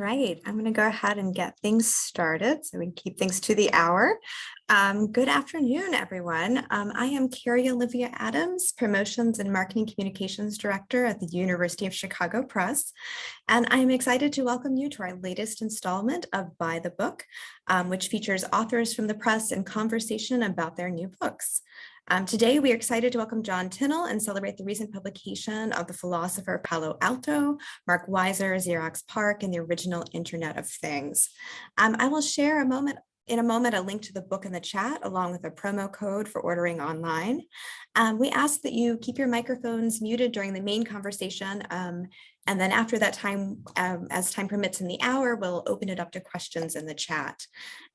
Right, I'm going to go ahead and get things started so we can keep things to the hour. Good afternoon, everyone. I am Carrie Olivia Adams, Promotions and Marketing Communications Director at the University of Chicago Press, and I'm excited to welcome you to our latest installment of By the Book, which features authors from the press and conversation about their new books. Today, we are excited to welcome John Tinnell and celebrate the recent publication of The Philosopher of Palo Alto, Mark Weiser, Xerox PARC, and the original Internet of Things. I will share in a moment a link to the book in the chat, along with a promo code for ordering online. We ask that you keep your microphones muted during the main conversation, and then after that time, as time permits in the hour, we'll open it up to questions in the chat.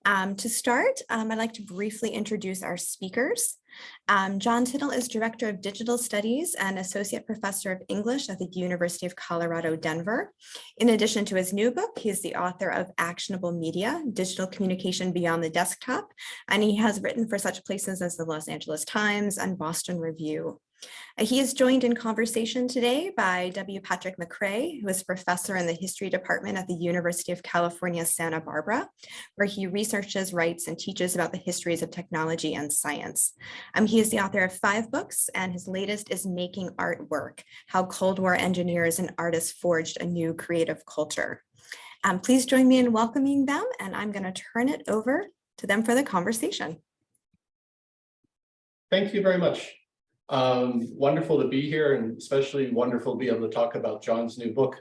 To start, I'd like to briefly introduce our speakers. John Tinnell is Director of Digital Studies and Associate Professor of English at the University of Colorado, Denver. In addition to his new book, he is the author of Actionable Media, Digital Communication Beyond the Desktop, and he has written for such places as the Los Angeles Times and Boston Review. He is joined in conversation today by W. Patrick McCray, who is professor in the History Department at the University of California, Santa Barbara, where he researches, writes, and teaches about the histories of technology and science. He is the author of 5 books, and his latest is Making Art Work: How Cold War Engineers and Artists Forged a New Creative Culture. Please join me in welcoming them, and I'm going to turn it over to them for the conversation. Thank you very much. Wonderful to be here, and especially wonderful to be able to talk about John's new book.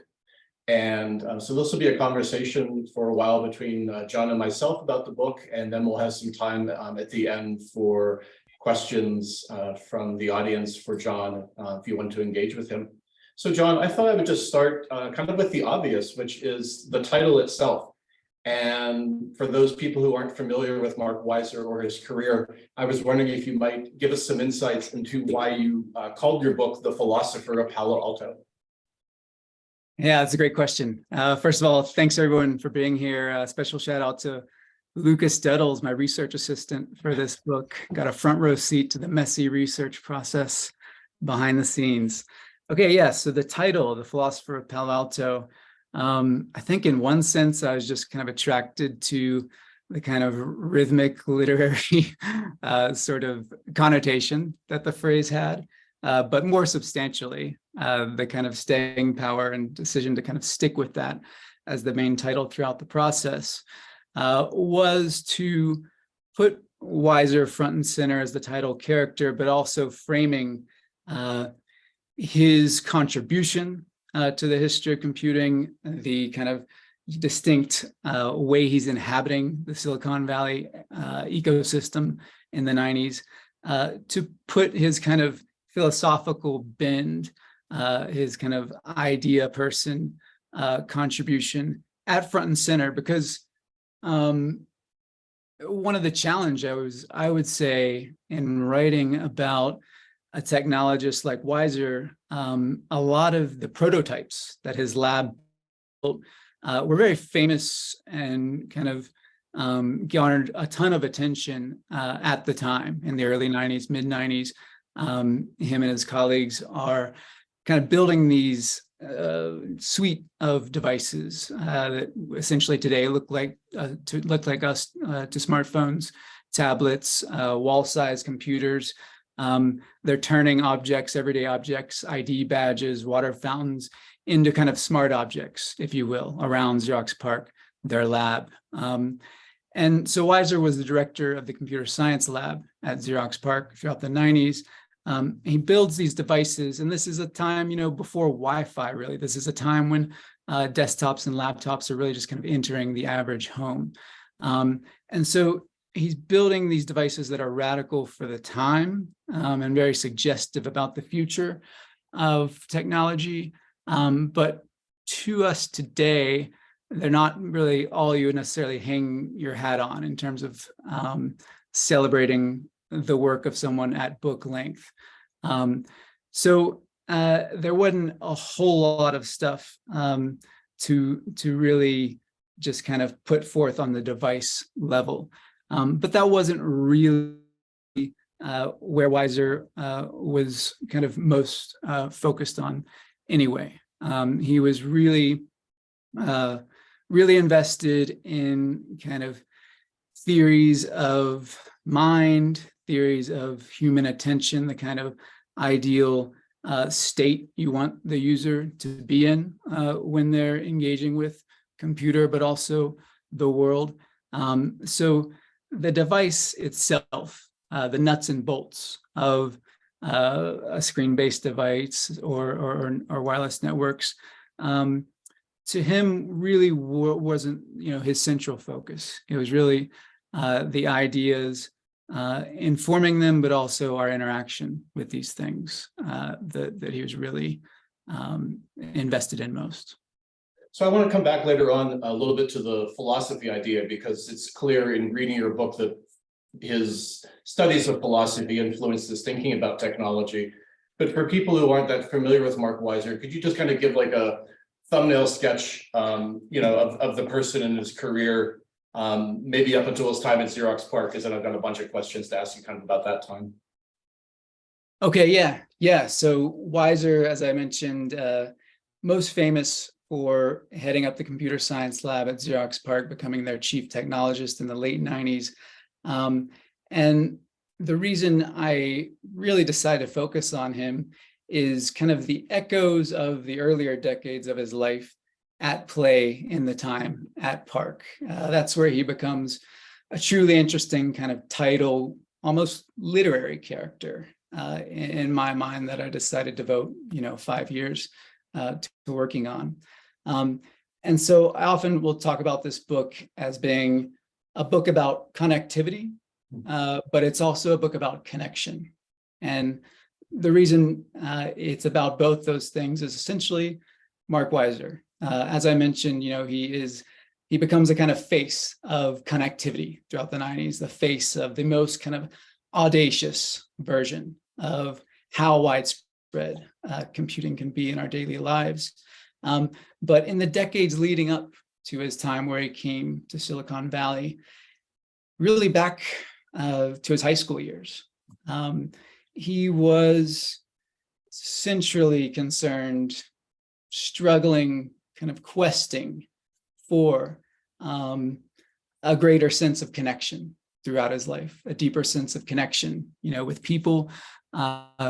And so this will be a conversation for a while between John and myself about the book, and then we'll have some time at the end for questions from the audience for John, if you want to engage with him. So John, I thought I would just start kind of with the obvious, which is the title itself. And for those people who aren't familiar with Mark Weiser or his career, I was wondering if you might give us some insights into why you called your book The Philosopher of Palo Alto. Yeah, that's a great question. First of all, thanks everyone for being here. Special shout out to Lucas Duddles, my research assistant for this book. Got a front row seat to the messy research process behind the scenes. Okay, yeah, so the title, The Philosopher of Palo Alto, I think in one sense, I was just kind of attracted to the kind of rhythmic literary sort of connotation that the phrase had, but more substantially, the kind of staying power and decision to kind of stick with that as the main title throughout the process was to put Weiser front and center as the title character, but also framing his contribution to the history of computing, the kind of distinct way he's inhabiting the Silicon Valley ecosystem in the 90s, to put his kind of philosophical bend, his kind of idea person contribution at front and center, because one of the challenges I would say in writing about a technologist like Weiser, a lot of the prototypes that his lab built were very famous and kind of garnered a ton of attention at the time in the early 90s, mid 90s. Him and his colleagues are kind of building these suite of devices that essentially today look like us to smartphones, tablets, wall-sized computers. They're turning objects, everyday objects, ID badges, water fountains, into kind of smart objects, if you will, around Xerox PARC, their lab. And so Weiser was the director of the computer science lab at Xerox PARC throughout the 90s. He builds these devices, and this is a time, before Wi-Fi, really. This is a time when desktops and laptops are really just kind of entering the average home. And so he's building these devices that are radical for the time and very suggestive about the future of technology. But to us today, they're not really all you would necessarily hang your hat on in terms of celebrating the work of someone at book length. So there wasn't a whole lot of stuff to really just kind of put forth on the device level. But that wasn't really where Weiser was kind of most focused on anyway. He was really really invested in kind of theories of mind, theories of human attention, the kind of ideal state you want the user to be in when they're engaging with computer, but also the world. So the device itself, the nuts and bolts of a screen-based device or wireless networks, to him really wasn't, his central focus. It was really the ideas informing them, but also our interaction with these things that he was really invested in most. So I want to come back later on a little bit to the philosophy idea, because it's clear in reading your book that his studies of philosophy influenced his thinking about technology. But for people who aren't that familiar with Mark Weiser, could you just kind of give like a thumbnail sketch, of the person in his career, maybe up until his time at Xerox PARC, because then I've got a bunch of questions to ask you kind of about that time. Okay, yeah. So Weiser, as I mentioned, most famous for heading up the computer science lab at Xerox PARC, becoming their chief technologist in the late 90s. And the reason I really decided to focus on him is kind of the echoes of the earlier decades of his life at play in the time at PARC. That's where he becomes a truly interesting kind of title, almost literary character in my mind, that I decided to devote, 5 years to working on. And so I often will talk about this book as being a book about connectivity, but it's also a book about connection. And the reason it's about both those things is essentially Mark Weiser. As I mentioned, he becomes a kind of face of connectivity throughout the 90s, the face of the most kind of audacious version of how widespread computing can be in our daily lives. But in the decades leading up to his time where he came to Silicon Valley, really back to his high school years, he was centrally concerned, struggling, kind of questing for a greater sense of connection throughout his life, a deeper sense of connection, with people,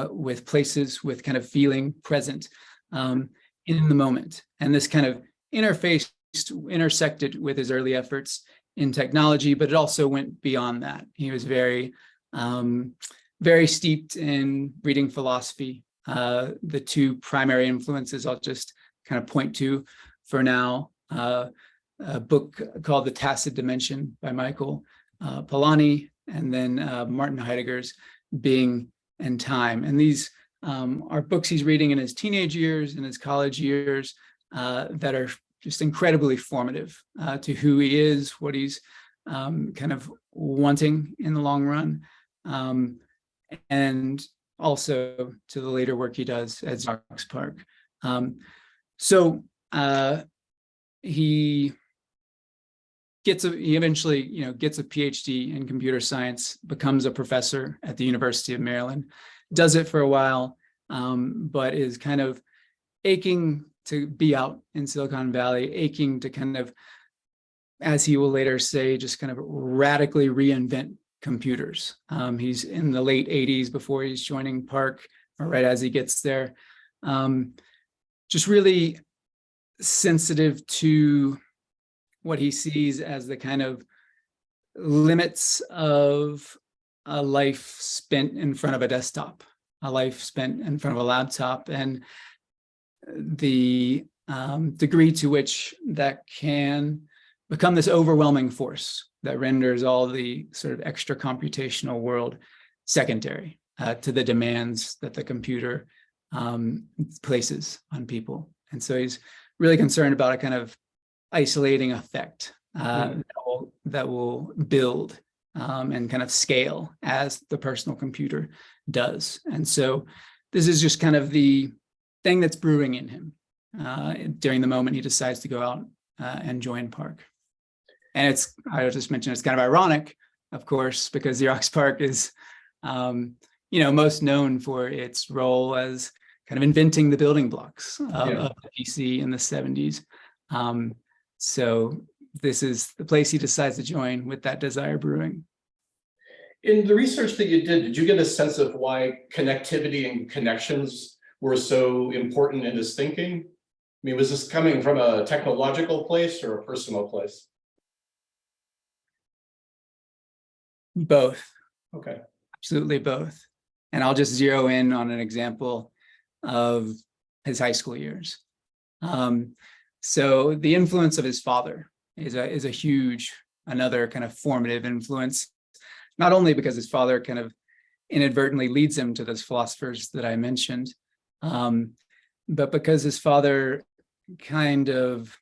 with places, with kind of feeling present in the moment. And this kind of intersected with his early efforts in technology, but it also went beyond that. He was very, very steeped in reading philosophy. The two primary influences I'll just kind of point to for now, a book called The Tacit Dimension by Michael Polanyi, and then Martin Heidegger's Being and Time. And these are books he's reading in his teenage years, in his college years, that are just incredibly formative to who he is, what he's kind of wanting in the long run, and also to the later work he does at Xerox PARC. So he eventually, gets a PhD in computer science, becomes a professor at the University of Maryland, does it for a while, but is kind of aching to be out in Silicon Valley, aching to kind of, as he will later say, just kind of radically reinvent computers. He's in the late 80s before he's joining PARC, or right as he gets there. Just really sensitive to what he sees as the kind of limits of a life spent in front of a desktop, a life spent in front of a laptop, and the degree to which that can become this overwhelming force that renders all the sort of extra computational world secondary to the demands that the computer places on people. And so he's really concerned about a kind of isolating effect that will build and kind of scale as the personal computer does. And so this is just kind of the thing that's brewing in him during the moment he decides to go out and join PARC. And I just mentioned, it's kind of ironic, of course, because Xerox PARC is, most known for its role as kind of inventing the building blocks of the PC in the 70s. So this is the place he decides to join with That Desire Brewing. In the research that you did you get a sense of why connectivity and connections were so important in his thinking? I mean, was this coming from a technological place or a personal place? Both. Okay. Absolutely both. And I'll just zero in on an example of his high school years. So the influence of his father is a huge, another kind of formative influence, not only because his father kind of inadvertently leads him to those philosophers that I mentioned, but because his father kind of,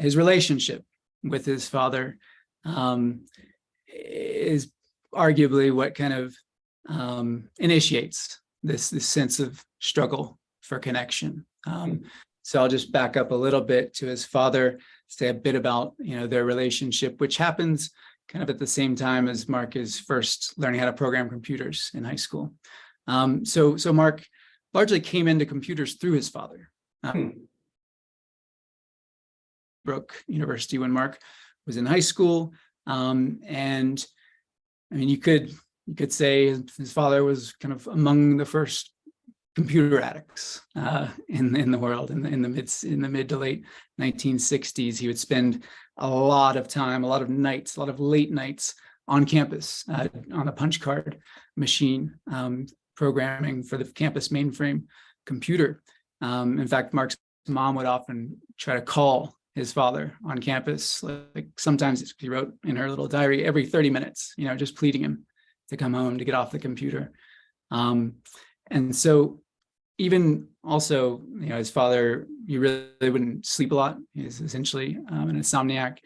his relationship with his father is arguably what kind of initiates this sense of struggle for connection. So I'll just back up a little bit to his father, say a bit about their relationship, which happens kind of at the same time as Mark is first learning how to program computers in high school. So Mark largely came into computers through his father. Brook University when Mark was in high school, and I mean you could say his father was kind of among the first computer addicts in the world in the mid to late 1960s. He would spend a lot of time, a lot of nights, a lot of late nights on campus on a punch card machine, programming for the campus mainframe computer. In fact, Mark's mom would often try to call his father on campus. Like sometimes he wrote in her little diary every 30 minutes, just pleading him to come home to get off the computer. And so even also, his father, he really wouldn't sleep a lot. He's essentially an insomniac.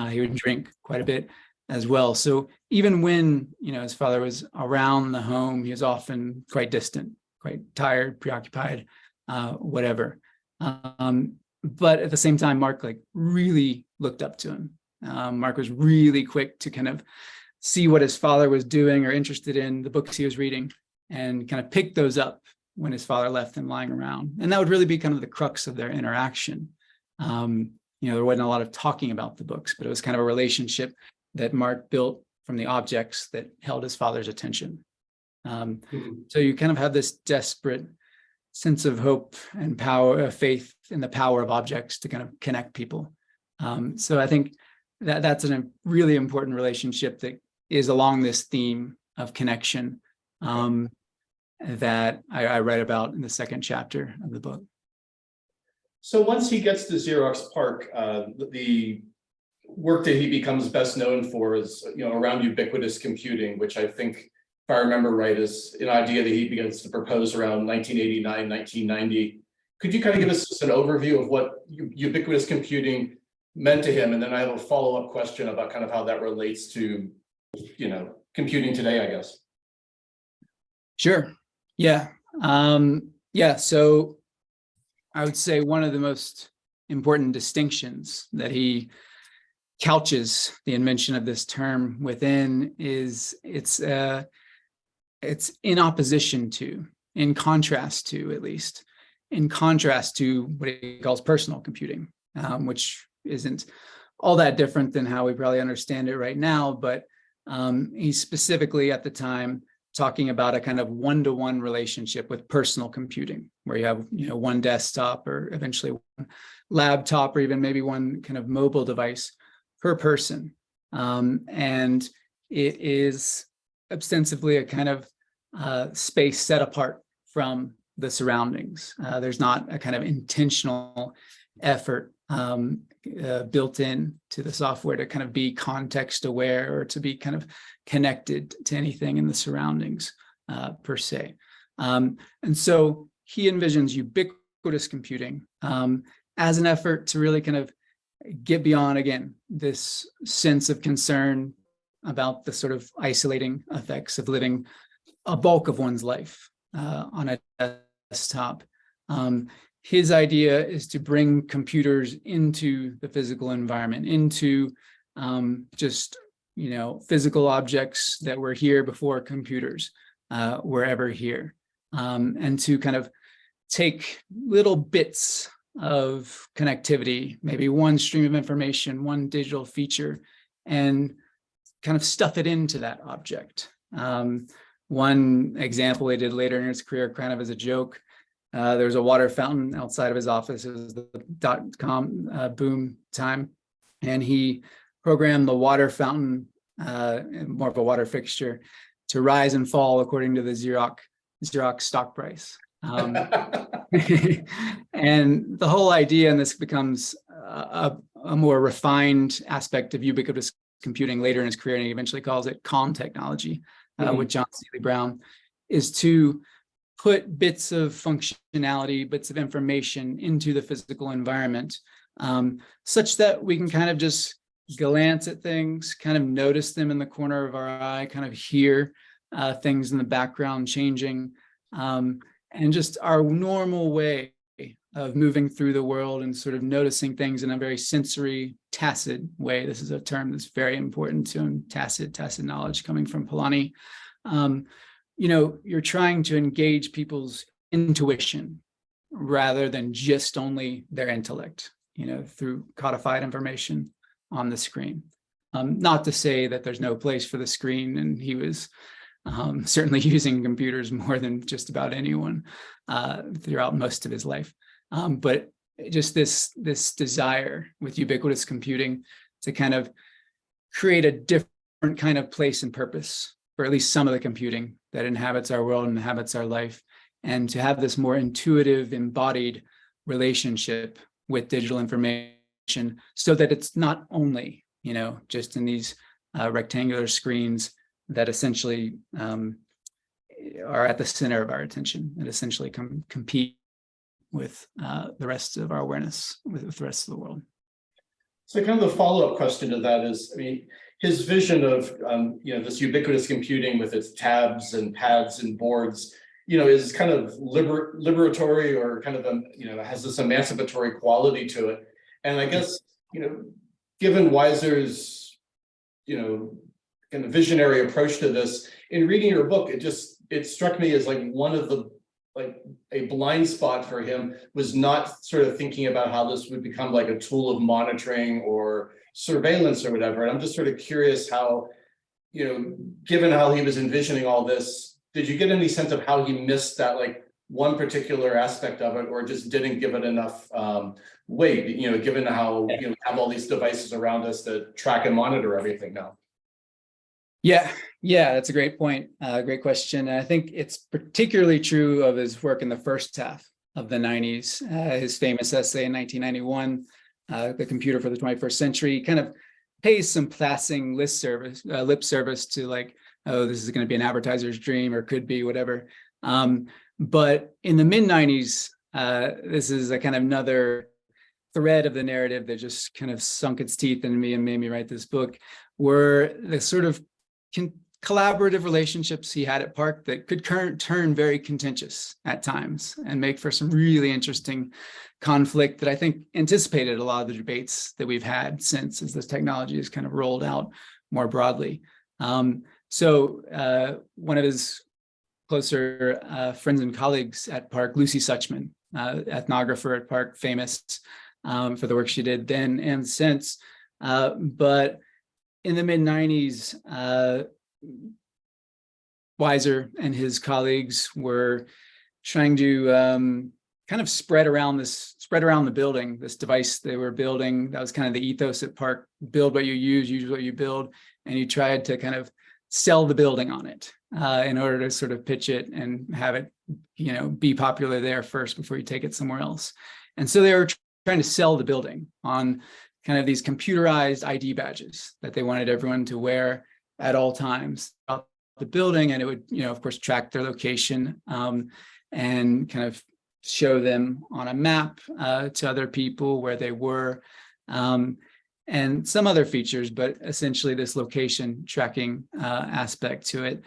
He would drink quite a bit as well. So even when, his father was around the home, he was often quite distant, quite tired, preoccupied, whatever. But at the same time, Mark really looked up to him. Mark was really quick to kind of see what his father was doing or interested in, the books he was reading, and kind of pick those up when his father left them lying around. And that would really be kind of the crux of their interaction. There wasn't a lot of talking about the books, but it was kind of a relationship that Mark built from the objects that held his father's attention. So you kind of have this desperate sense of hope and power, faith in the power of objects to kind of connect people. So I think that's a really important relationship that is along this theme of connection that I write about in the second chapter of the book. So once he gets to Xerox PARC, the work that he becomes best known for is around ubiquitous computing, which I think, if I remember right, is an idea that he begins to propose around 1989, 1990. Could you kind of give us an overview of what ubiquitous computing meant to him? And then I have a follow-up question about kind of how that relates to, computing today, I guess. Sure. Yeah. So I would say one of the most important distinctions that he couches the invention of this term within is it's in opposition to, in contrast to, at least, in contrast to what he calls personal computing, which isn't all that different than how we probably understand it right now. But he's specifically at the time talking about a kind of one-to-one relationship with personal computing, where you have one desktop or eventually one laptop or even maybe one kind of mobile device per person. And it is ostensibly a kind of space set apart from the surroundings. There's not a kind of intentional effort built in to the software to kind of be context aware or to be kind of connected to anything in the surroundings per se. And so he envisions ubiquitous computing as an effort to really kind of get beyond, again, this sense of concern about the sort of isolating effects of living a bulk of one's life on a desktop. His idea is to bring computers into the physical environment, into just physical objects that were here before computers were ever here, and to kind of take little bits of connectivity, maybe one stream of information, one digital feature, and kind of stuff it into that object. One example he did later in his career, kind of as a joke, there was a water fountain outside of his office. It was the dot-com boom time. And he programmed the water fountain, more of a water fixture, to rise and fall according to the Xerox stock price. And the whole idea, and this becomes a more refined aspect of ubiquitous computing later in his career, and he eventually calls it calm technology with John Seely Brown, is to put bits of functionality, bits of information into the physical environment, such that we can kind of just glance at things, kind of notice them in the corner of our eye, kind of hear things in the background changing, and just our normal way of moving through the world and sort of noticing things in a very sensory, tacit way. This is a term that's very important to him, tacit knowledge, coming from Polanyi. You're trying to engage people's intuition rather than just only their intellect, through codified information on the screen. Not to say that there's no place for the screen, and he was certainly using computers more than just about anyone throughout most of his life. But just this desire with ubiquitous computing to kind of create a different kind of place and purpose for at least some of the computing that inhabits our world and inhabits our life, and to have this more intuitive, embodied relationship with digital information, so that it's not only, just in these rectangular screens that essentially are at the center of our attention and essentially compete with the rest of our awareness, with the rest of the world. So kind of the follow-up question to that is, his vision of this ubiquitous computing with its tabs and pads and boards, is kind of liberatory, or kind of has this emancipatory quality to it. And I guess given Weiser's kind of visionary approach to this, in reading your book, it struck me as like one of the a blind spot for him was not sort of thinking about how this would become like a tool of monitoring or surveillance or whatever. And I'm just sort of curious how, given how he was envisioning all this, did you get any sense of how he missed that one particular aspect of it, or just didn't give it enough weight, given how we have all these devices around us that track and monitor everything now? Yeah, that's a great point. Great question. And I think it's particularly true of his work in the first half of the 90s. His famous essay in 1991, The Computer for the 21st Century, kind of pays some passing lip service to oh, this is going to be an advertiser's dream, or could be, whatever. But in the mid-90s, this is a kind of another thread of the narrative that just kind of sunk its teeth into me and made me write this book, were the sort of collaborative relationships he had at PARC that could turn very contentious at times and make for some really interesting conflict that I think anticipated a lot of the debates that we've had since, as this technology has kind of rolled out more broadly. So one of his closer friends and colleagues at PARC, Lucy Suchman, ethnographer at PARC, famous for the work she did then and since, but in the mid-90s, Weiser and his colleagues were trying to kind of spread around the building, this device they were building. That was kind of the ethos at PARC: build what you use what you build. And you tried to kind of sell the building on it in order to sort of pitch it and have it, be popular there first before you take it somewhere else. And so they were trying to sell the building on kind of these computerized ID badges that they wanted everyone to wear at all times throughout the building. And it would, of course, track their location and kind of show them on a map to other people where they were, and some other features, but essentially this location tracking aspect to it.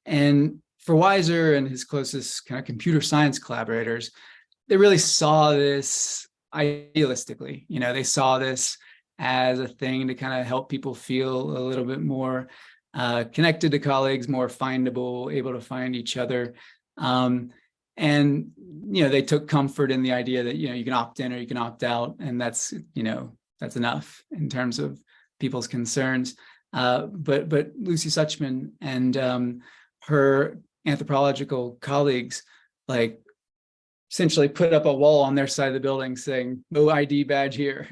And for Weiser and his closest kind of computer science collaborators, they really saw this idealistically. They saw this as a thing to kind of help people feel a little bit more connected to colleagues, more findable, able to find each other. And, they took comfort in the idea that, you can opt in or you can opt out. And that's, that's enough in terms of people's concerns. But Lucy Suchman and her anthropological colleagues, like, essentially put up a wall on their side of the building saying, no ID badge here.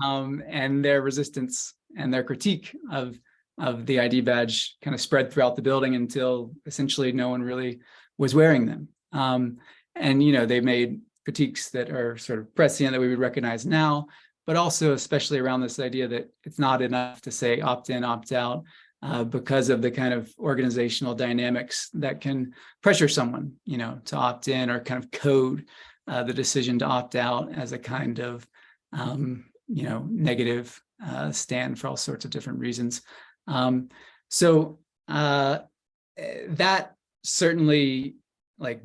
And their resistance and their critique of the ID badge kind of spread throughout the building until essentially no one really was wearing them. And, they made critiques that are sort of prescient that we would recognize now, but also especially around this idea that it's not enough to say opt in, opt out, because of the kind of organizational dynamics that can pressure someone, to opt in or kind of code the decision to opt out as a kind of, negative stand for all sorts of different reasons. So that certainly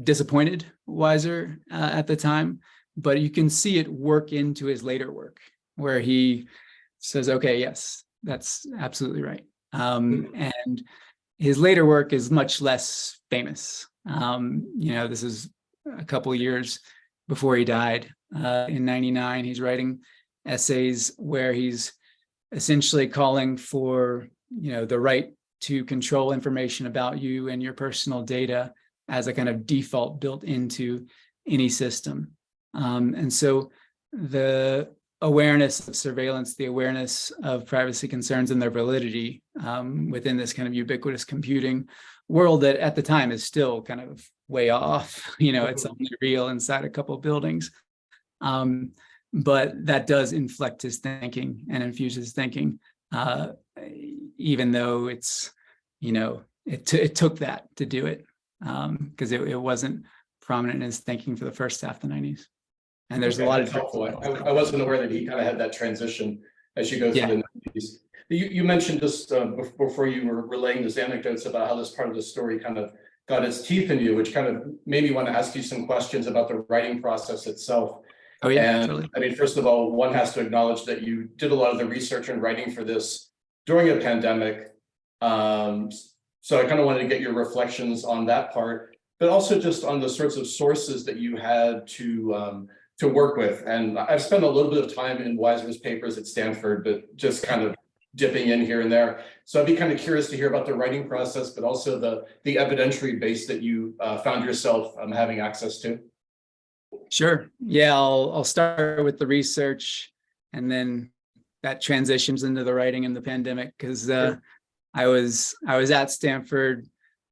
disappointed Weiser at the time, but you can see it work into his later work where he says, okay, yes, that's absolutely right. And his later work is much less famous. This is a couple of years before he died. In 99, he's writing essays where he's essentially calling for, the right to control information about you and your personal data as a kind of default built into any system. And so the awareness of surveillance, the awareness of privacy concerns and their validity within this kind of ubiquitous computing world that at the time is still kind of way off, it's only real inside a couple of buildings. But that does inflect his thinking and infuse his thinking, even though it's, it took that to do it, because it wasn't prominent in his thinking for the first half of the 90s. And there's a lot of helpful. I wasn't aware that he kind of had that transition as you go through the 90s. You mentioned just before you were relaying these anecdotes about how this part of the story kind of got its teeth in you, which kind of made me want to ask you some questions about the writing process itself. Oh yeah, and totally. I mean, first of all, one has to acknowledge that you did a lot of the research and writing for this during a pandemic. So I kind of wanted to get your reflections on that part, but also just on the sorts of sources that you had to work with. And I've spent a little bit of time in Weiser's papers at Stanford, but just kind of dipping in here and there. So I'd be kind of curious to hear about the writing process, but also the evidentiary base that you found yourself having access to. Sure. Yeah, I'll start with the research, and then that transitions into the writing in the pandemic, because I was at Stanford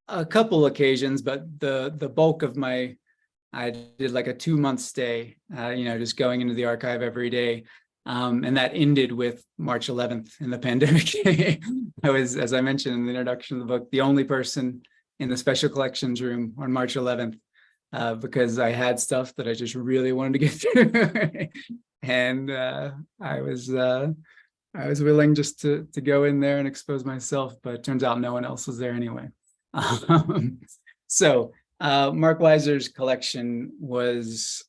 a couple occasions, but the bulk of I did like a 2-month stay, just going into the archive every day. And that ended with March 11th in the pandemic. I was, as I mentioned in the introduction of the book, the only person in the special collections room on March 11th, because I had stuff that I just really wanted to get through. And I was willing just to go in there and expose myself, but it turns out no one else was there anyway. So Mark Weiser's collection was,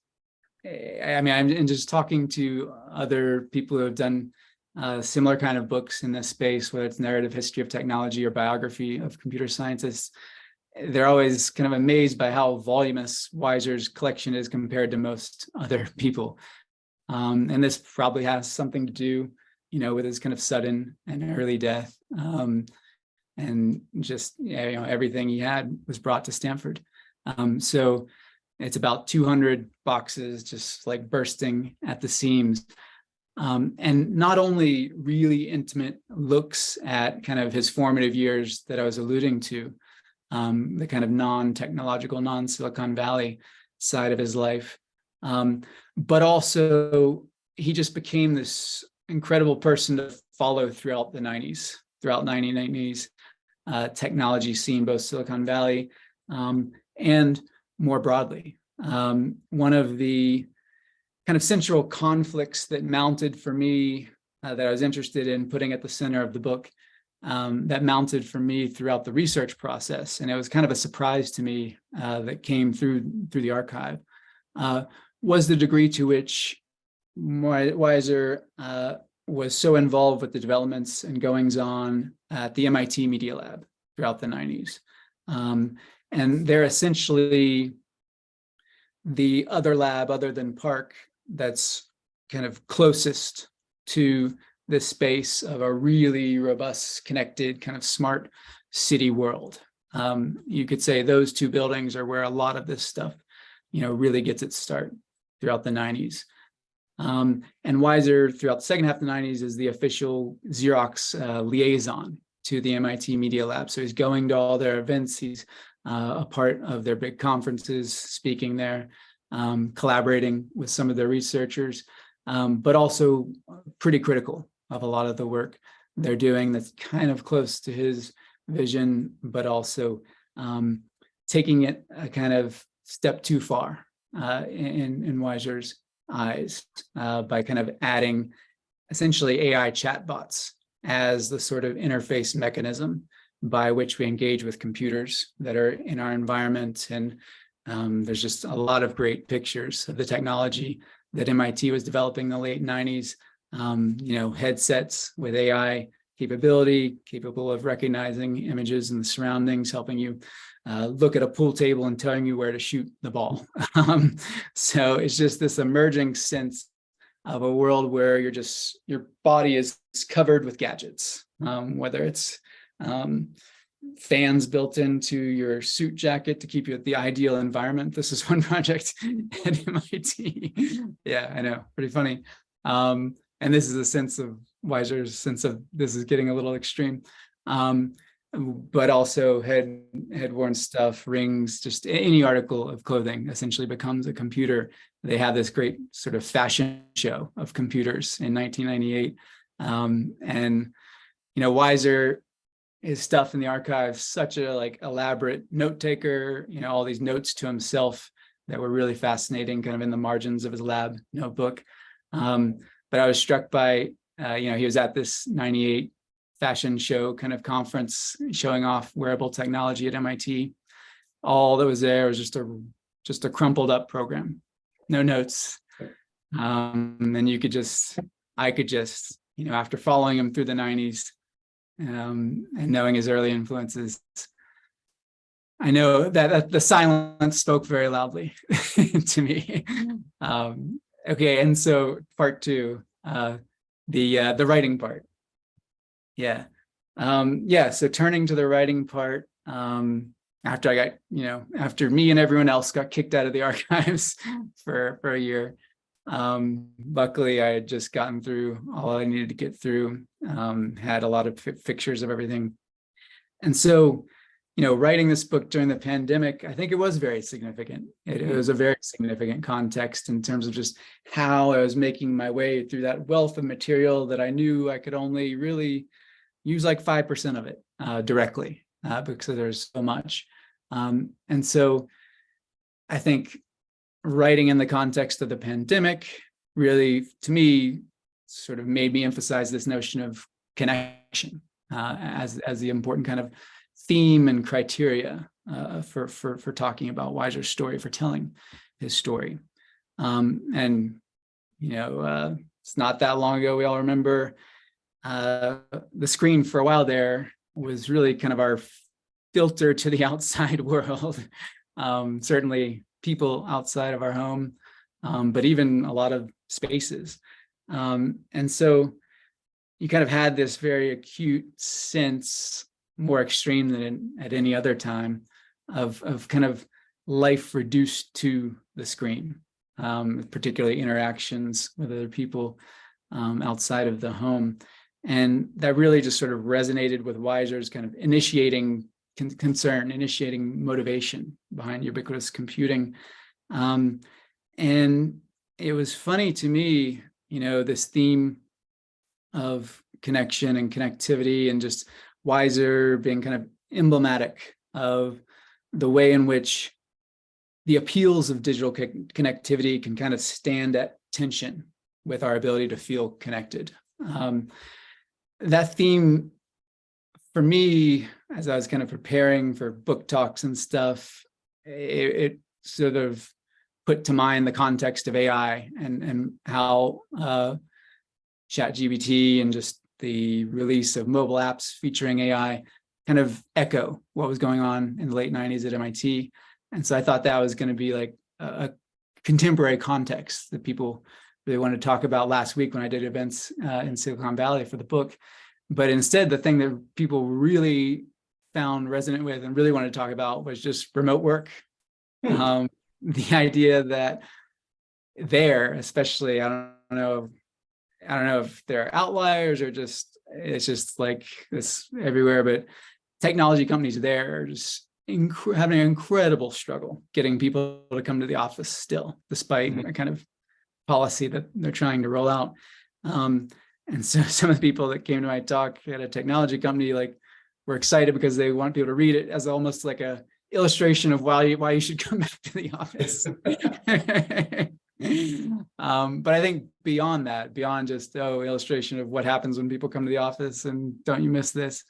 I'm just talking to other people who have done similar kind of books in this space, whether it's narrative history of technology or biography of computer scientists. They're always kind of amazed by how voluminous Weiser's collection is compared to most other people. And this probably has something to do, with his kind of sudden and early death. And just, everything he had was brought to Stanford. So it's about 200 boxes, just like bursting at the seams. And not only really intimate looks at kind of his formative years that I was alluding to, the kind of non-technological, non-Silicon Valley side of his life, but also he just became this incredible person to follow throughout the 90s, throughout 1990s technology scene, both Silicon Valley and more broadly. One of the kind of central conflicts that mounted for me, that I was interested in putting at the center of the book, that mounted for me throughout the research process, and it was kind of a surprise to me that came through the archive, was the degree to which Weiser was so involved with the developments and goings-on at the MIT Media Lab throughout the 90s. And they're essentially the other lab other than PARC that's kind of closest to this space of a really robust, connected, kind of smart city world. You could say those two buildings are where a lot of this stuff, really gets its start throughout the 90s. And Weiser, throughout the second half of the 90s, is the official Xerox liaison to the MIT Media Lab. So he's going to all their events. He's a part of their big conferences, speaking there, collaborating with some of their researchers, but also pretty critical of a lot of the work they're doing that's kind of close to his vision, but also taking it a kind of step too far in Weiser's eyes by kind of adding essentially AI chatbots as the sort of interface mechanism by which we engage with computers that are in our environment. And there's just a lot of great pictures of the technology that MIT was developing in the late 90s, headsets with AI capability, capable of recognizing images in the surroundings, helping you look at a pool table and telling you where to shoot the ball. So it's just this emerging sense of a world where your body is covered with gadgets, whether it's fans built into your suit jacket to keep you at the ideal environment. This is one project at MIT. Yeah, I know, pretty funny. And this is a sense of Weiser's sense of this is getting a little extreme. But also head-worn stuff, rings, just any article of clothing essentially becomes a computer. They had this great sort of fashion show of computers in 1998. And, Weiser, his stuff in the archive, such a elaborate note taker, all these notes to himself that were really fascinating, kind of in the margins of his lab notebook. But I was struck by, he was at this 98 fashion show kind of conference showing off wearable technology at MIT. All that was there was just a crumpled up program, no notes. And I could just, after following him through the 90s and knowing his early influences, I know that the silence spoke very loudly to me. Okay, and so part two, the writing part. Yeah. So turning to the writing part, after I got, after me and everyone else got kicked out of the archives for a year, luckily I had just gotten through all I needed to get through, had a lot of pictures of everything. And so, writing this book during the pandemic, I think it was very significant. It was a very significant context in terms of just how I was making my way through that wealth of material that I knew I could only really use like 5% of it directly because there's so much. And so I think writing in the context of the pandemic really, to me, sort of made me emphasize this notion of connection as the important kind of theme and criteria for talking about Weiser's story, for telling his story. And, it's not that long ago, we all remember the screen for a while there was really kind of our filter to the outside world. Certainly people outside of our home, but even a lot of spaces. And so you kind of had this very acute sense, more extreme than at any other time, of kind of life reduced to the screen, particularly interactions with other people outside of the home. And that really just sort of resonated with Weiser's kind of initiating concern, initiating motivation behind ubiquitous computing. And it was funny to me, this theme of connection and connectivity, and just Weiser being kind of emblematic of the way in which the appeals of digital connectivity can kind of stand at tension with our ability to feel connected. That theme, for me, as I was kind of preparing for book talks and stuff, it sort of put to mind the context of AI and how ChatGPT and just the release of mobile apps featuring AI kind of echo what was going on in the late 90s at MIT. And so I thought that was going to be like a contemporary context that people really want to talk about. Last week when I did events in Silicon Valley for the book. But instead, the thing that people really found resonant with and really wanted to talk about was just remote work. The idea that especially, I don't know if they're outliers or just, it's just like this everywhere, but technology companies there are just having an incredible struggle getting people to come to the office still, despite a kind of policy that they're trying to roll out. And so some of the people that came to my talk at a technology company, like, were excited because they want people to read it as almost like a illustration of why you should come back to the office. But I think beyond that, beyond just illustration of what happens when people come to the office and don't you miss this,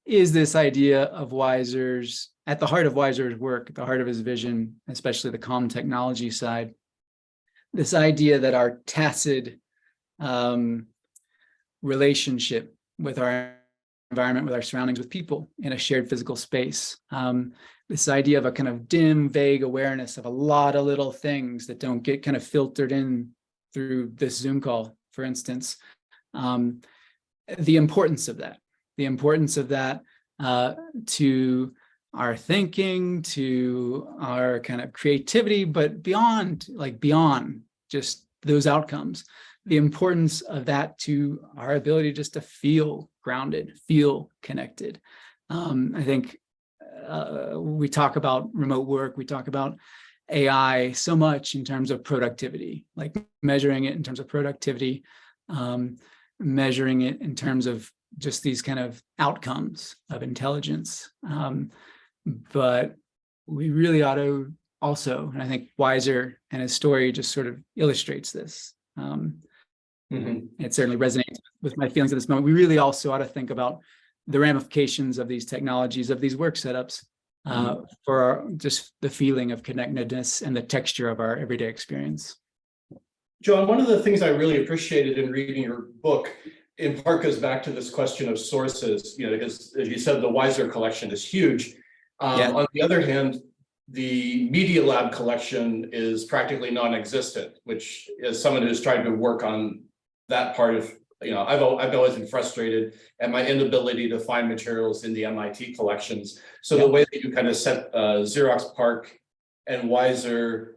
is this idea of Weiser's, at the heart of Weiser's work, at the heart of his vision, especially the calm technology side, this idea that our tacit relationship with our environment, with our surroundings, with people in a shared physical space. This idea of a kind of dim, vague awareness of a lot of little things that don't get kind of filtered in through this Zoom call, for instance. The importance of that to our thinking, to our kind of creativity, but beyond just those outcomes, the importance of that to our ability just to feel grounded, feel connected. I think we talk about remote work, we talk about AI so much in terms of productivity, like measuring it in terms of productivity, measuring it in terms of just these kind of outcomes of intelligence. But we really ought to also, and I think Weiser and his story just sort of illustrates this. It certainly resonates with my feelings at this moment. We really also ought to think about the ramifications of these technologies, of these work setups, for just the feeling of connectedness and the texture of our everyday experience. John, one of the things I really appreciated in reading your book, in part, goes back to this question of sources, because as you said, the Weiser collection is huge. On the other hand, the Media Lab collection is practically non-existent, which, as someone who's tried to work on that part of, I've always been frustrated at my inability to find materials in the MIT collections. So the way that you kind of set Xerox PARC and Weiser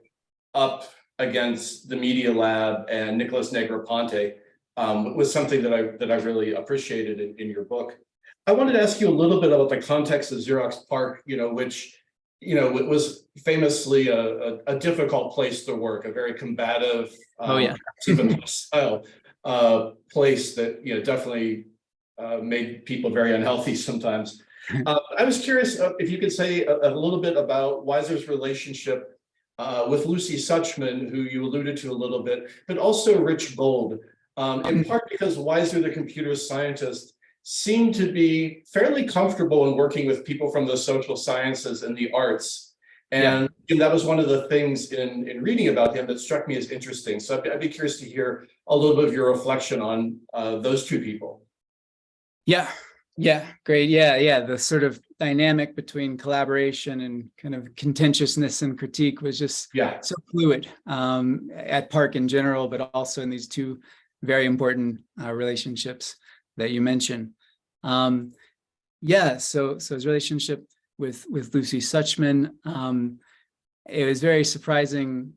up against the Media Lab and Nicholas Negroponte was something that I really appreciated in your book. I wanted to ask you a little bit about the context of Xerox PARC, which it was famously a difficult place to work, a very combative, even hostile place that definitely made people very unhealthy sometimes. I was curious if you could say a little bit about Weiser's relationship with Lucy Suchman, who you alluded to a little bit, but also Rich Gold, in part because Weiser, the computer scientist, seemed to be fairly comfortable in working with people from the social sciences and the arts. And that was one of the things in reading about him that struck me as interesting. So I'd be curious to hear a little bit of your reflection on those two people. Yeah, great. The sort of dynamic between collaboration and kind of contentiousness and critique was just so fluid at PARC in general, but also in these two very important relationships that you mentioned. So his relationship with Lucy Suchman, it was very surprising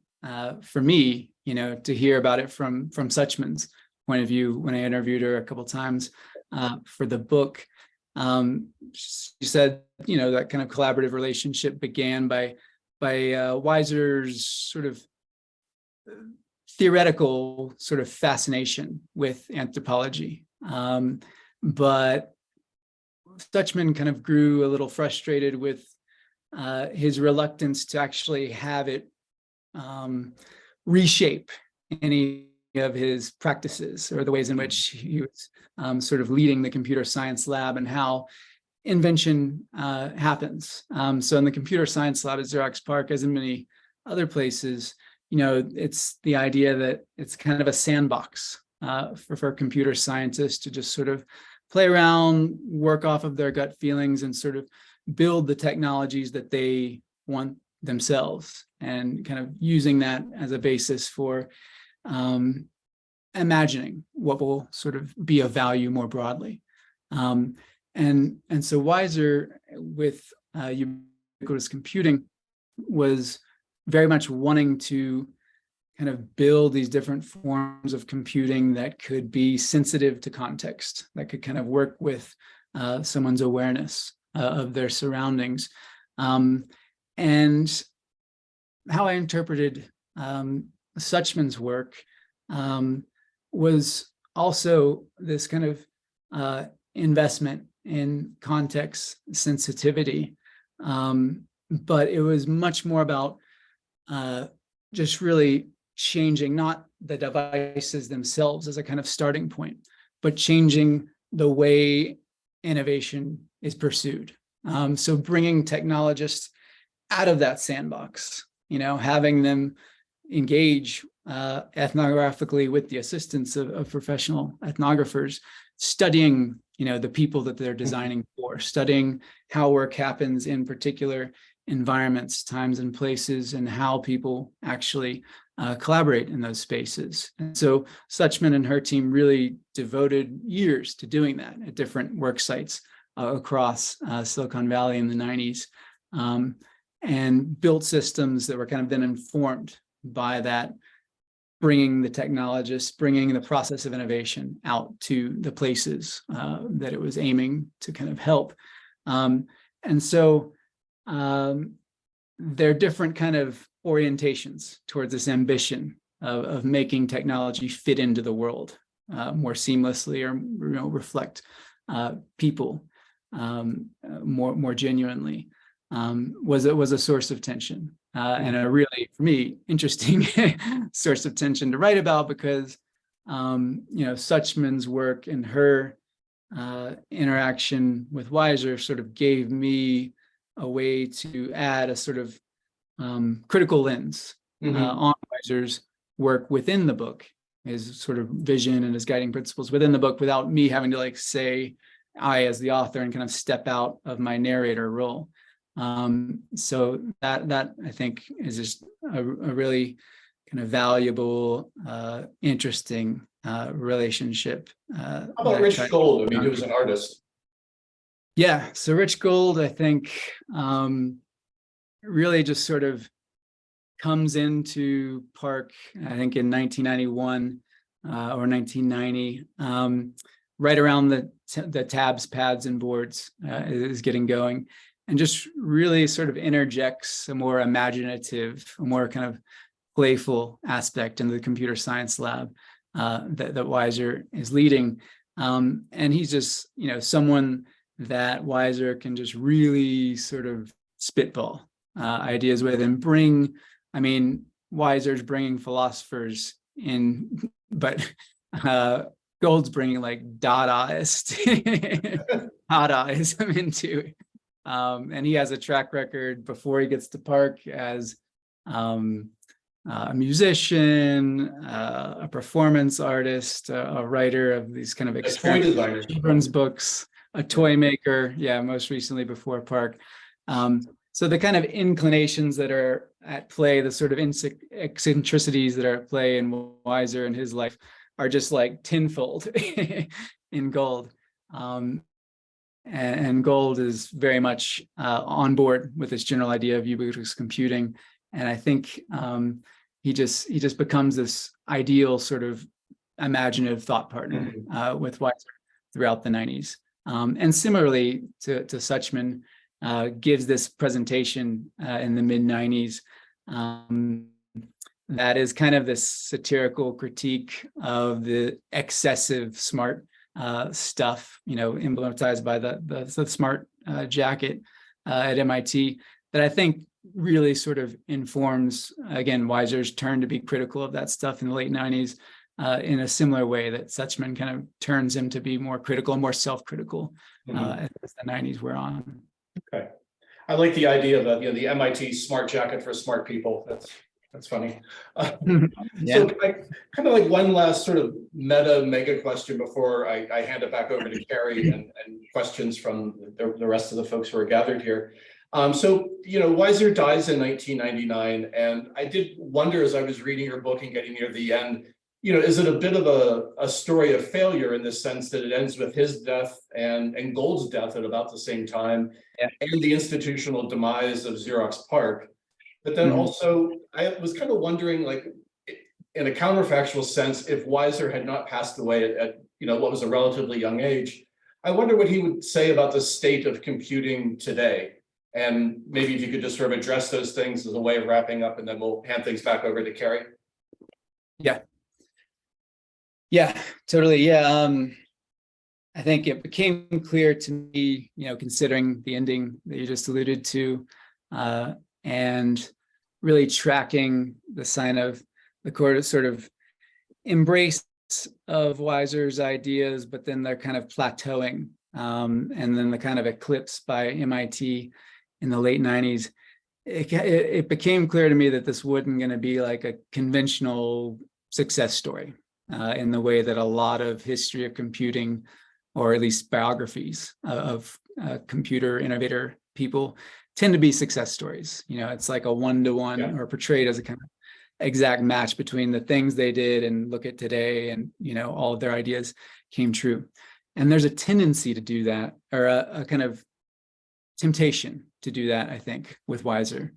for me, to hear about it from Suchman's point of view when I interviewed her a couple of times for the book. She said, that kind of collaborative relationship began by Weiser's sort of theoretical sort of fascination with anthropology. But Suchman kind of grew a little frustrated with his reluctance to actually have it reshape any of his practices or the ways in which he was sort of leading the computer science lab and how invention happens. So in the computer science lab at Xerox PARC, as in many other places, it's the idea that it's kind of a sandbox for computer scientists to just sort of play around, work off of their gut feelings, and sort of build the technologies that they want themselves. and kind of using that as a basis for imagining what will sort of be of value more broadly. And so Weiser with ubiquitous computing was very much wanting to kind of build these different forms of computing that could be sensitive to context, that could kind of work with someone's awareness of their surroundings. And how I interpreted Suchman's work was also this kind of investment in context sensitivity. But it was much more about just really changing not the devices themselves as a kind of starting point, but changing the way innovation is pursued. So bringing technologists out of that sandbox, having them engage ethnographically with the assistance of professional ethnographers, studying, the people that they're designing for, studying how work happens in particular environments, times and places, and how people actually collaborate in those spaces. And so Suchman and her team really devoted years to doing that at different work sites across Silicon Valley in the 90s, and built systems that were kind of then informed by that, bringing the technologists, bringing the process of innovation out to the places that it was aiming to kind of help. And so there are different kind of orientations towards this ambition of making technology fit into the world more seamlessly, or reflect people more genuinely. Was a source of tension, and a really, for me, interesting source of tension to write about, because Suchman's work and her interaction with Weiser sort of gave me a way to add a sort of critical lens on Weiser's work within the book, his sort of vision and his guiding principles within the book, without me having to say I as the author and kind of step out of my narrator role. So that I think is just a really kind of valuable, interesting relationship. How about Rich Gold? I mean, he was an artist. Yeah, so Rich Gold, I think, really just sort of comes into PARC, I think in 1991 or 1990, right around the tabs, pads, and boards is getting going, and just really sort of interjects a more imaginative, a more kind of playful aspect into the computer science lab that Weiser is leading. And he's just, someone that Weiser can just really sort of spitball ideas with, and bring, Weiser's bringing philosophers in, but Gold's bringing like Dadaism into it. And he has a track record before he gets to PARC as a musician, a performance artist, a writer of these kind of experimental children's books, a toy maker. Yeah, most recently before PARC. So the kind of inclinations that are at play, the sort of eccentricities that are at play in Weiser and his life, are just like tenfold in Gold. And Gold is very much on board with this general idea of ubiquitous computing. And I think he just becomes this ideal sort of imaginative thought partner with Weiser throughout the 90s. And similarly to Suchman, gives this presentation in the mid-90s that is kind of this satirical critique of the excessive smart stuff, emblematized by the smart jacket at MIT, that I think really sort of informs, again, Weiser's turn to be critical of that stuff in the late 90s in a similar way that Suchman kind of turns him to be more critical, more self-critical as the 90s wear on. Okay. I like the idea of the MIT smart jacket for smart people. That's funny. Yeah. So I kind of like one last sort of mega question before I hand it back over to Carrie and questions from the rest of the folks who are gathered here. Weiser dies in 1999, and I did wonder as I was reading your book and getting near the end, is it a bit of a story of failure in the sense that it ends with his death and Gold's death at about the same time, and the institutional demise of Xerox PARC? But then also, I was kind of wondering, like, in a counterfactual sense, if Weiser had not passed away at what was a relatively young age, I wonder what he would say about the state of computing today. And maybe if you could just sort of address those things as a way of wrapping up, and then we'll hand things back over to Carrie. Yeah, totally. Yeah. I think it became clear to me, considering the ending that you just alluded to, and really tracking the sign of the sort of embrace of Weiser's ideas, but then they're kind of plateauing, and then the kind of eclipse by MIT in the late 90s. It became clear to me that this wasn't going to be like a conventional success story in the way that a lot of history of computing, or at least biographies of computer innovator people, tend to be success stories. It's like a one-to-one, or portrayed as a kind of exact match between the things they did and look at today, and all of their ideas came true. And there's a tendency to do that, or a kind of temptation to do that, I think, with Weiser.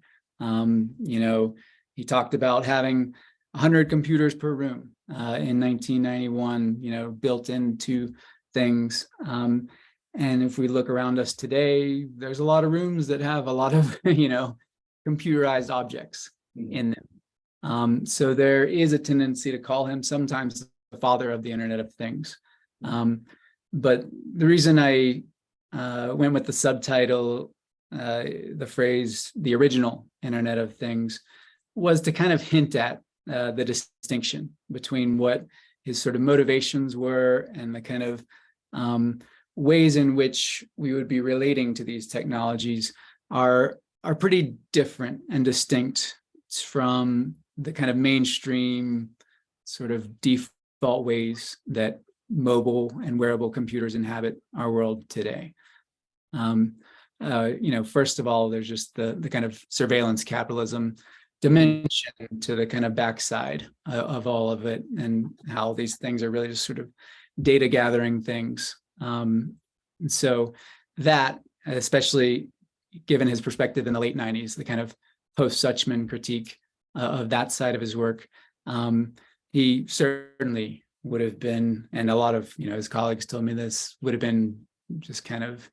He talked about having 100 computers per room in 1991, built into things. And if we look around us today, there's a lot of rooms that have a lot of, computerized objects in them. So there is a tendency to call him sometimes the father of the Internet of Things. But the reason I went with the subtitle, the phrase, the original Internet of Things, was to kind of hint at the distinction between what his sort of motivations were and the kind of ways in which we would be relating to these technologies are pretty different and distinct from the kind of mainstream sort of default ways that mobile and wearable computers inhabit our world today. First of all, there's just the kind of surveillance capitalism dimension to the kind of backside of all of it, and how these things are really just sort of data gathering things. And so that, especially given his perspective in the late 90s, the kind of post-Suchman critique of that side of his work, he certainly would have been, and a lot of his colleagues told me this, would have been just kind of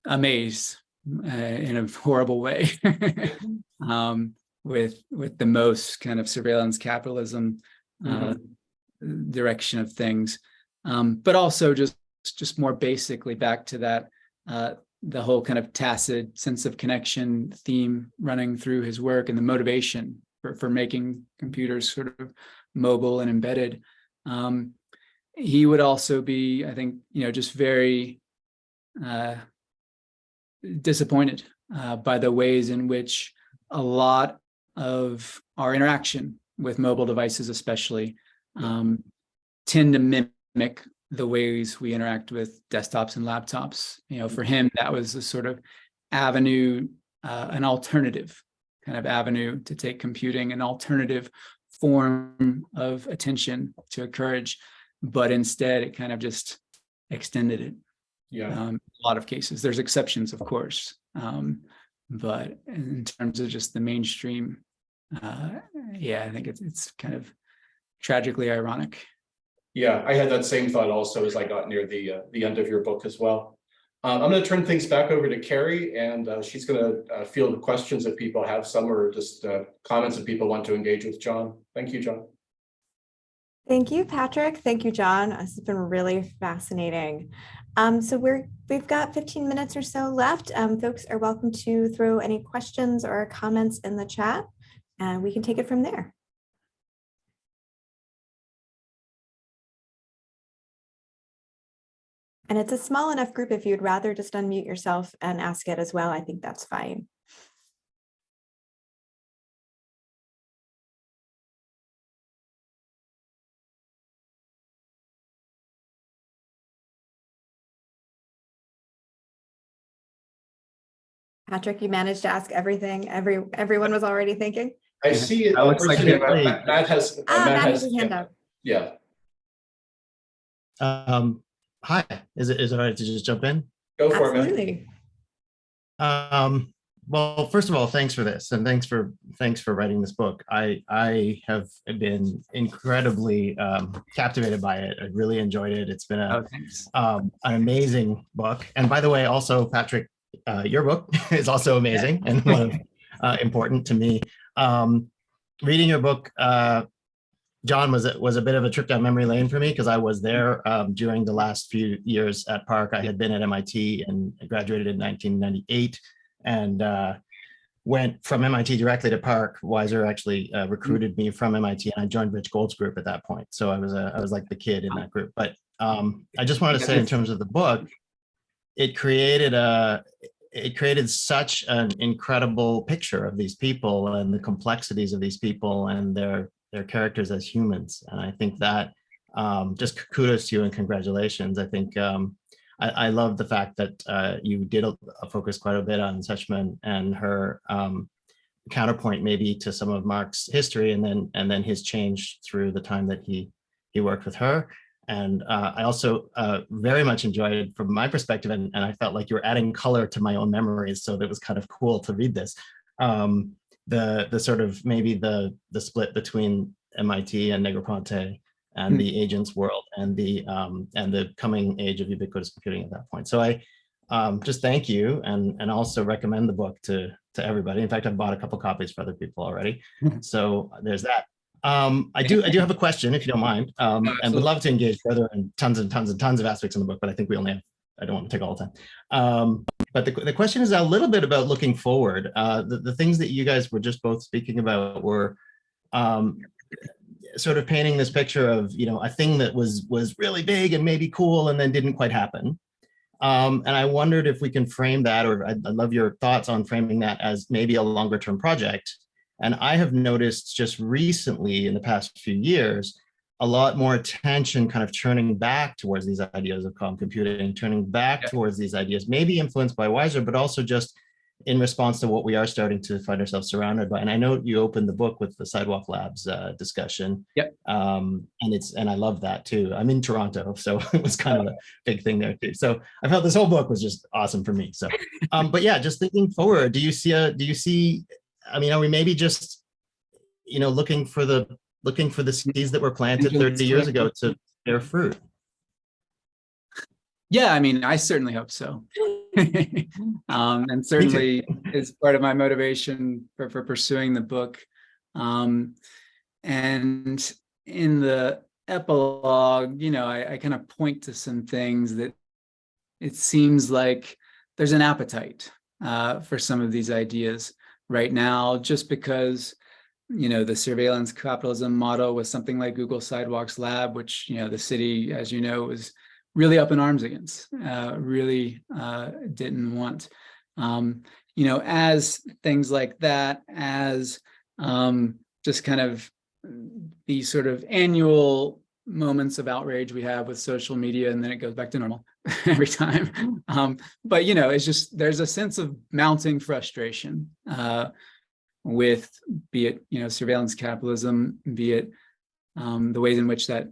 amazed in a horrible way with the most kind of surveillance capitalism direction of things, but also just more basically back to that the whole kind of tacit sense of connection theme running through his work, and the motivation for making computers sort of mobile and embedded. He would also be, I think, just very disappointed by the ways in which a lot of our interaction with mobile devices especially tend to mimic the ways we interact with desktops and laptops. For him, that was a sort of avenue, an alternative kind of avenue to take computing, an alternative form of attention to encourage, but instead it kind of just extended it. A lot of cases. There's exceptions, of course, but in terms of just the mainstream, I think it's kind of tragically ironic. Yeah, I had that same thought also as I got near the end of your book as well. I'm going to turn things back over to Carrie, and she's going to field the questions that people have. Some are just comments that people want to engage with John. Thank you, John. Thank you, Patrick. Thank you, John. This has been really fascinating. So we've got 15 minutes or so left. Folks are welcome to throw any questions or comments in the chat, and we can take it from there. And it's a small enough group. If you'd rather just unmute yourself and ask it as well, I think that's fine. Patrick, you managed to ask everything everyone was already thinking. I see it. That looks like Matt has. Matt has has his hand up. Yeah. Hi, is it all right to just jump in? Go for it, Matt. Absolutely. Well, first of all, thanks for this, and thanks for writing this book. I have been incredibly captivated by it. I really enjoyed it. It's been an amazing book. And by the way, also Patrick, your book is also amazing and one of, important to me. Reading your book, John, was a bit of a trip down memory lane for me because I was there during the last few years at PARC. I had been at MIT and graduated in 1998 and went from MIT directly to PARC. Weiser actually recruited me from MIT, and I joined Rich Gold's group at that point. So I was like the kid in that group. But I just wanted to say, in terms of the book, it created such an incredible picture of these people and the complexities of these people and their characters as humans. And I think that just kudos to you and congratulations. I think I love the fact that you did focus quite a bit on Suchma and her counterpoint maybe to some of Mark's history and then his change through the time that he worked with her. And I also very much enjoyed, from my perspective, and I felt like you were adding color to my own memories, so that was kind of cool to read this. The sort of maybe the split between MIT and Negroponte and the agents world and the coming age of ubiquitous computing at that point. So I just thank you and also recommend the book to everybody. In fact, I've bought a couple copies for other people already. So there's that. I do have a question, if you don't mind, and would love to engage further in tons and tons and tons of aspects in the book, but I think we only have, I don't want to take all the time. But the question is a little bit about looking forward. The things that you guys were just both speaking about were sort of painting this picture of, a thing that was really big and maybe cool and then didn't quite happen. And I wondered if we can frame that, or I'd love your thoughts on framing that as maybe a longer term project. And I have noticed just recently in the past few years, a lot more attention kind of turning back towards these ideas of quantum computing, turning back towards these ideas, maybe influenced by Weiser, but also just in response to what we are starting to find ourselves surrounded by. And I know you opened the book with the Sidewalk Labs discussion. Yep. And I love that too. I'm in Toronto, so it was kind of a big thing there too. So I felt this whole book was just awesome for me. So, but yeah, just thinking forward, do you see, I mean, are we maybe just, looking for the seeds that were planted 30 years ago to bear fruit? Yeah, I mean, I certainly hope so. And certainly is part of my motivation for pursuing the book. And in the epilogue, I kind of point to some things that it seems like there's an appetite for some of these ideas right now, just because the surveillance capitalism model was something like Google Sidewalks Lab, which the city, as you know, was really up in arms against, really didn't want. As things like that, as just kind of these sort of annual moments of outrage we have with social media, and then it goes back to normal every time. But it's just, there's a sense of mounting frustration with, be it surveillance capitalism, be it the ways in which that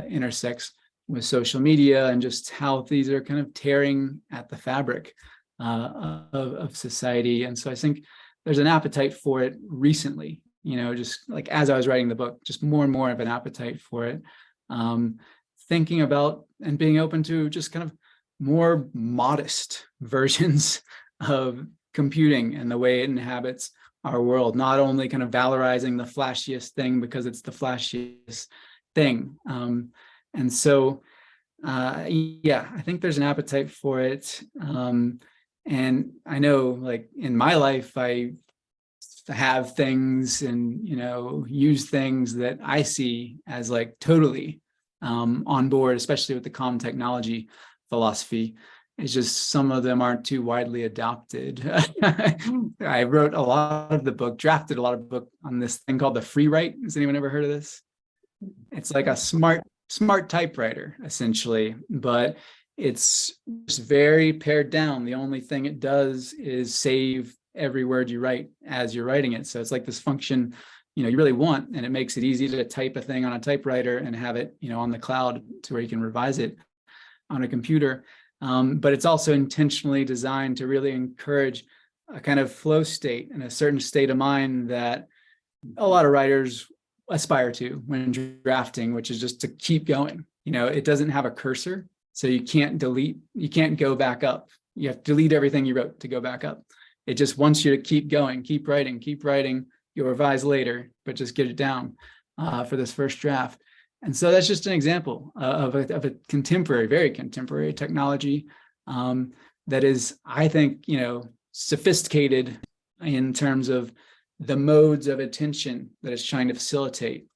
intersects with social media, and just how these are kind of tearing at the fabric of society. And so I think there's an appetite for it recently, just like as I was writing the book, just more and more of an appetite for it. Thinking about and being open to just kind of more modest versions of computing and the way it inhabits our world, not only kind of valorizing the flashiest thing because it's the flashiest thing. And so, I think there's an appetite for it. And I know, like in my life, I have things and, use things that I see as like totally on board, especially with the common technology philosophy. It's just some of them aren't too widely adopted. I wrote a lot of the book, drafted a lot of the book on this thing called the free write. Has anyone ever heard of this? It's like a smart typewriter, essentially, but it's just very pared down. The only thing it does is save every word you write as you're writing it. So it's like this function, you really want, and it makes it easy to type a thing on a typewriter and have it, on the cloud to where you can revise it on a computer. But it's also intentionally designed to really encourage a kind of flow state and a certain state of mind that a lot of writers aspire to when drafting, which is just to keep going. It doesn't have a cursor, so you can't delete, you can't go back up. You have to delete everything you wrote to go back up. It just wants you to keep going, keep writing. You'll revise later, but just get it down for this first draft. And so that's just an example of a contemporary, very contemporary technology that is, I think, sophisticated in terms of the modes of attention that it's trying to facilitate,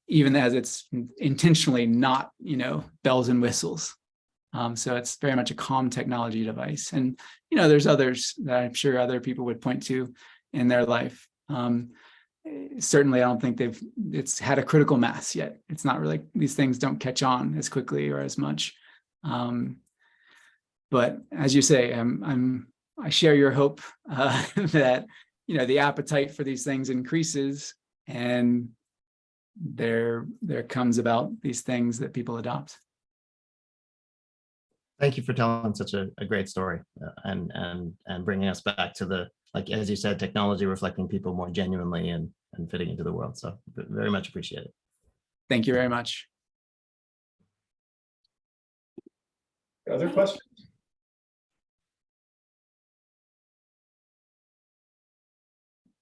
even as it's intentionally not, bells and whistles. So it's very much a calm technology device. And, there's others that I'm sure other people would point to in their life. Certainly, I don't think it's had a critical mass yet. It's not really, these things don't catch on as quickly or as much. But as you say, I share your hope that, the appetite for these things increases, and there comes about these things that people adopt. Thank you for telling such a great story and bringing us back to the, like, as you said, technology reflecting people more genuinely and fitting into the world. So very much appreciate it. Thank you very much. Other questions?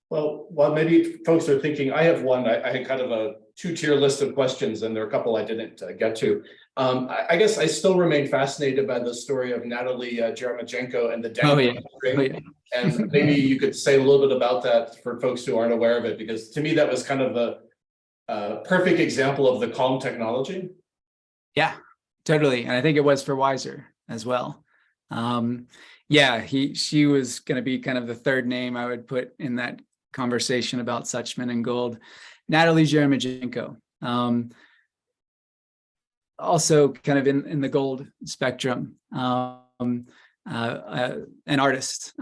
Well, while maybe folks are thinking, I have one. I had kind of a two-tier list of questions, and there are a couple I didn't get to. I guess I still remain fascinated by the story of Natalie Jeremchenko and the dangling string. And maybe you could say a little bit about that for folks who aren't aware of it, because to me that was kind of a perfect example of the calm technology. Yeah, totally. And I think it was for Weiser as well. She was going to be kind of the third name I would put in that conversation about Suchman and Gold. Natalie Jeremchenko, also kind of in the Gold spectrum, an artist,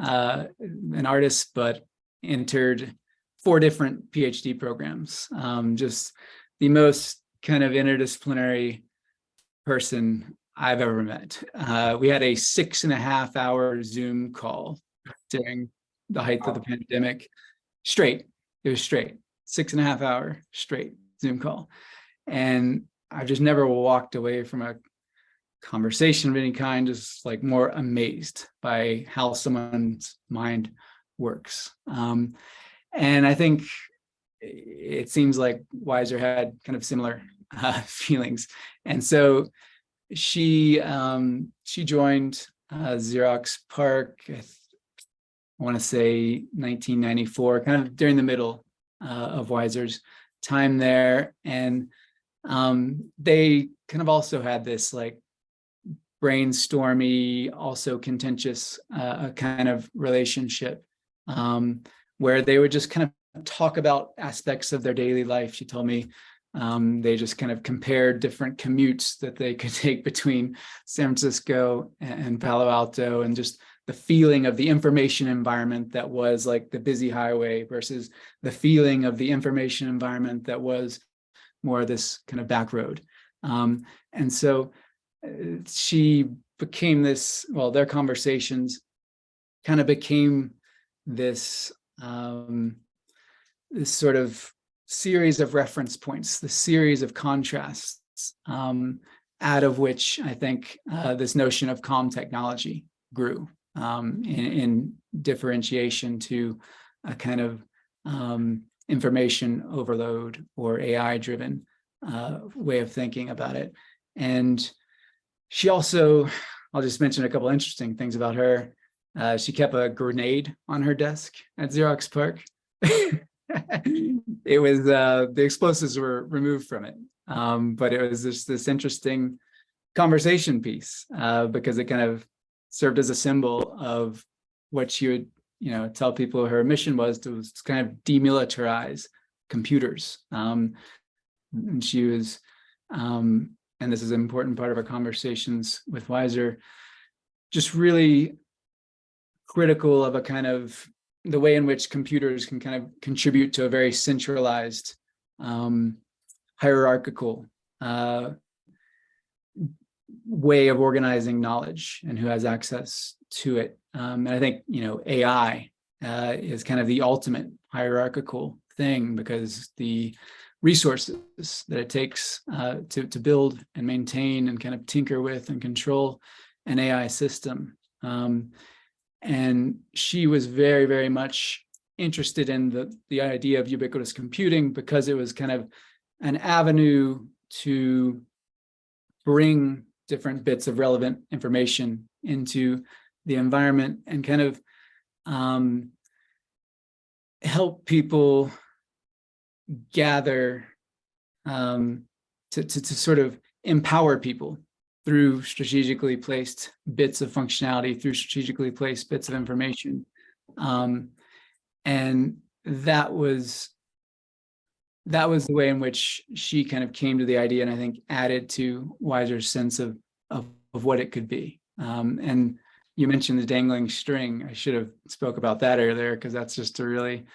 but entered 4 different PhD programs. Just the most kind of interdisciplinary person I've ever met. We had a 6.5-hour Zoom call during the height of the pandemic. It was straight, 6.5-hour straight Zoom call. And I've just never walked away from a conversation of any kind, just like more amazed by how someone's mind works. And I think it seems like Weiser had kind of similar feelings. And so she joined Xerox PARC, I want to say 1994, kind of during the middle of Weiser's time there. And they kind of also had this like brainstormy, also contentious kind of relationship where they would just kind of talk about aspects of their daily life. She told me they just kind of compared different commutes that they could take between San Francisco and Palo Alto, and just the feeling of the information environment that was like the busy highway versus the feeling of the information environment that was more this kind of back road. And so she became this, well, their conversations kind of became this, this sort of series of reference points, the series of contrasts, out of which I think this notion of calm technology grew in differentiation to a kind of information overload or AI-driven way of thinking about it. And she also, I'll just mention a couple interesting things about her. She kept a grenade on her desk at Xerox PARC. It was, the explosives were removed from it. But it was just this interesting conversation piece because it kind of served as a symbol of what she would, tell people her mission was to kind of demilitarize computers. And she was and this is an important part of our conversations with Weiser, just really critical of a kind of the way in which computers can kind of contribute to a very centralized, hierarchical way of organizing knowledge and who has access to it. And I think, AI is kind of the ultimate hierarchical thing, because the resources that it takes to build and maintain and kind of tinker with and control an AI system. And she was very, very much interested in the idea of ubiquitous computing, because it was kind of an avenue to bring different bits of relevant information into the environment and kind of help people gather, to sort of empower people through strategically placed bits of functionality, through strategically placed bits of information. And that was the way in which she kind of came to the idea, and I think added to Weiser's sense of what it could be. And you mentioned the dangling string. I should have spoke about that earlier, because that's just a really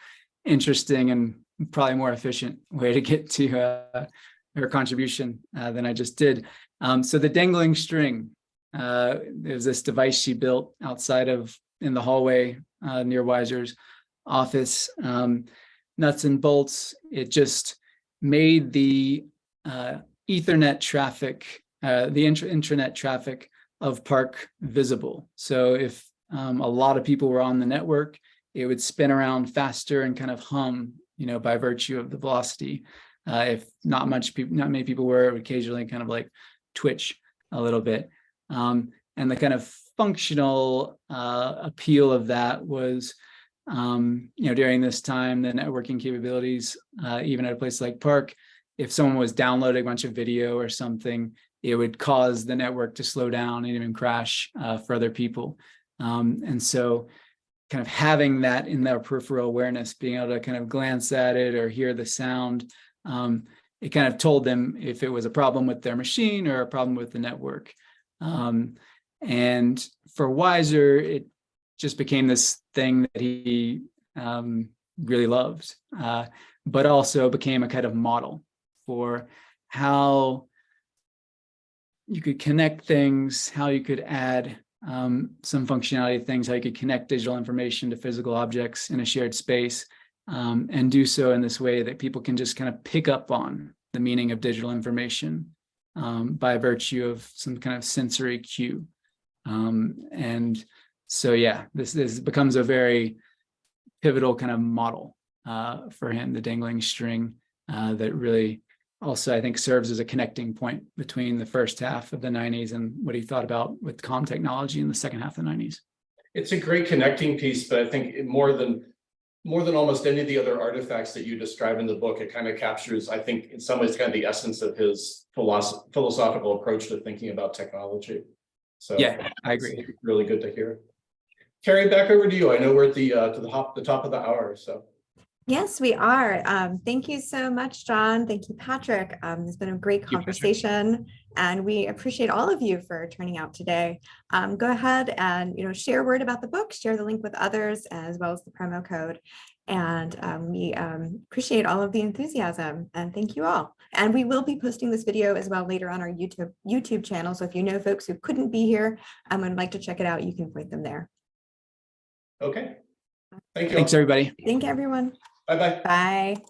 interesting and probably more efficient way to get to her contribution than I just did. So the dangling string, there's this device she built outside in the hallway near Weiser's office, nuts and bolts. It just made the Ethernet traffic, the intranet traffic of PARC visible. So if a lot of people were on the network, it would spin around faster and kind of hum, by virtue of the velocity. If not many people were, it would occasionally kind of like twitch a little bit. And the kind of functional appeal of that was, during this time, the networking capabilities, even at a place like PARC, if someone was downloading a bunch of video or something, it would cause the network to slow down and even crash for other people. And so kind of having that in their peripheral awareness, being able to kind of glance at it or hear the sound, it kind of told them if it was a problem with their machine or a problem with the network. And for Weiser, it just became this thing that he really loved, but also became a kind of model for how you could connect things, how you could add some functionality of things, how you could connect digital information to physical objects in a shared space, and do so in this way that people can just kind of pick up on the meaning of digital information by virtue of some kind of sensory cue. And so, yeah, this becomes a very pivotal kind of model for him, the dangling string, that really also, I think, serves as a connecting point between the first half of the 90s and what he thought about with comm technology in the second half of the 90s. It's a great connecting piece, but I think more than almost any of the other artifacts that you describe in the book, it kind of captures, I think, in some ways, kind of the essence of his philosophical approach to thinking about technology. So yeah, I agree. It's really good to hear. Carrie, back over to you. I know we're at the top of the hour, so. Yes, we are. Thank you so much, John. Thank you, Patrick. It's been a great conversation, and we appreciate all of you for turning out today. Go ahead and share word about the book, share the link with others, as well as the promo code. And we appreciate all of the enthusiasm, and thank you all. And we will be posting this video as well later on our YouTube channel. So if you know folks who couldn't be here and would like to check it out, you can point them there. Okay. Thank you. Thanks, everybody. Thank you, everyone. Bye-bye. Bye.